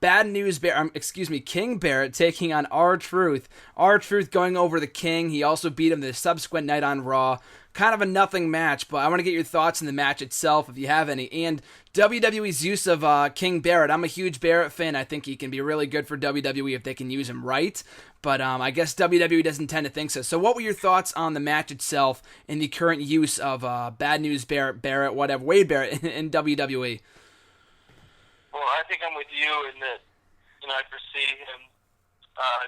King Barrett taking on R-Truth. R-Truth going over the King. He also beat him the subsequent night on Raw. Kind of a nothing match, but I want to get your thoughts on the match itself, if you have any, and WWE's use of King Barrett. I'm a huge Barrett fan. I think he can be really good for WWE if they can use him right, but I guess WWE doesn't tend to think so. So what were your thoughts on the match itself and the current use of Bad News Barrett, whatever, Wade Barrett in WWE? Well, I think I'm with you in that, I foresee him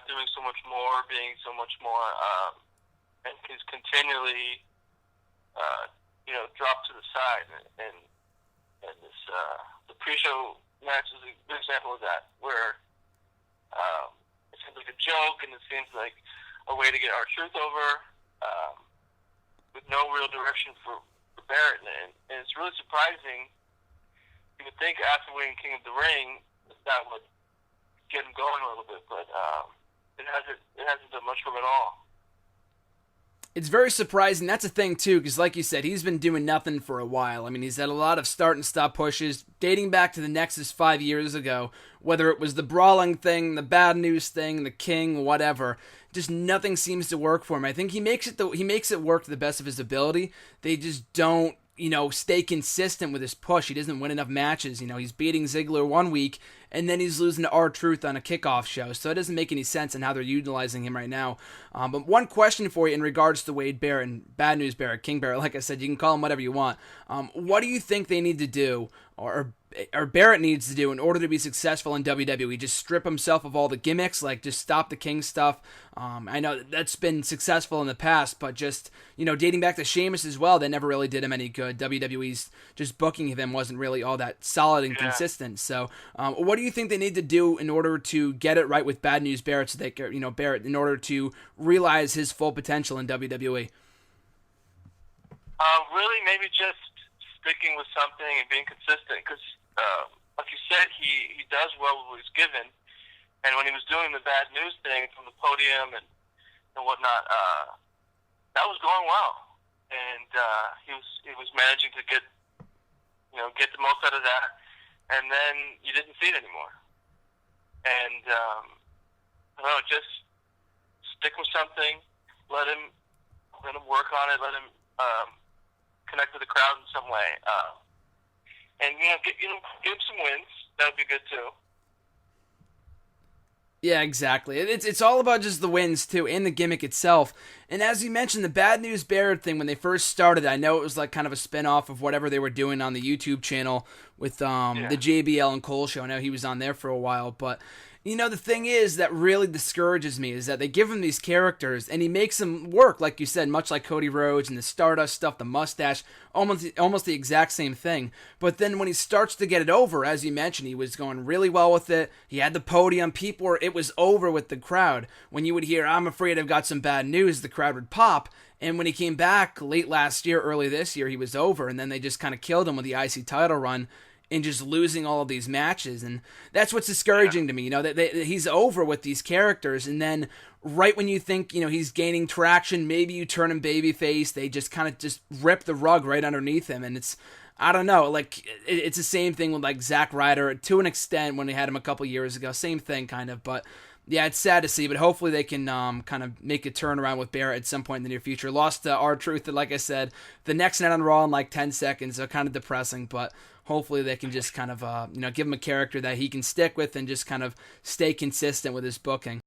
doing so much more, being so much more, and he's continually dropped to the side, and this the pre-show match is a good example of that, where it seems like a joke, and it seems like a way to get R-Truth over, with no real direction for Barrett, and it's really surprising. You would think after winning King of the Ring that would get him going a little bit, but it hasn't done much for him at all. It's very surprising. That's a thing, too, because like you said, he's been doing nothing for a while. I mean, he's had a lot of start and stop pushes dating back to the Nexus 5 years ago, whether it was the brawling thing, the Bad News thing, the King, whatever. Just nothing seems to work for him. I think he makes it work to the best of his ability. They just don't, stay consistent with his push. He doesn't win enough matches. He's beating Ziggler one week, and then he's losing to R-Truth on a kickoff show. So it doesn't make any sense in how they're utilizing him right now. But one question for you in regards to Wade Barrett and Bad News Barrett, King Barrett, like I said, you can call him whatever you want. What do you think they need to do, or Barrett needs to do in order to be successful in WWE? Just strip himself of all the gimmicks, like just stop the King stuff. I know that's been successful in the past, but just, dating back to Sheamus as well, they never really did him any good. WWE's just booking of him wasn't really all that solid and consistent. So what do you think they need to do in order to get it right with Bad News Barrett, so they can, Barrett, in order to realize his full potential in WWE? Really, maybe just sticking with something and being consistent, because like you said, he does well with what he's given, and when he was doing the Bad News thing from the podium and whatnot, that was going well, and he was managing to get the most out of that, and then you didn't see it anymore, and I don't know, just stick with something, let him work on it, let him connect with the crowd in some way. And give him some wins. That would be good too. Yeah, exactly. It's all about just the wins too, and the gimmick itself. And as you mentioned, the Bad News Barrett thing, when they first started, I know it was like kind of a spin-off of whatever they were doing on the YouTube channel with the JBL and Cole show. I know he was on there for a while, but the thing is that really discourages me is that they give him these characters and he makes them work, like you said, much like Cody Rhodes and the Stardust stuff, the mustache, almost the exact same thing. But then when he starts to get it over, as you mentioned, he was going really well with it. He had the podium. It was over with the crowd. When you would hear, "I'm afraid I've got some bad news," the crowd would pop. And when he came back late last year, early this year, he was over. And then they just kind of killed him with the IC title run and just losing all of these matches. And that's what's discouraging to me, that he's over with these characters, and then right when you think, he's gaining traction, maybe you turn him babyface, they just kind of just rip the rug right underneath him. And it's, I don't know, like, it's the same thing with like Zack Ryder to an extent when they had him a couple years ago, same thing kind of, but yeah, it's sad to see, but hopefully they can kind of make a turnaround with Barrett at some point in the near future. Lost to R-Truth, like I said, the next night on Raw in like 10 seconds, so kind of depressing, but hopefully they can just kind of, give him a character that he can stick with and just kind of stay consistent with his booking.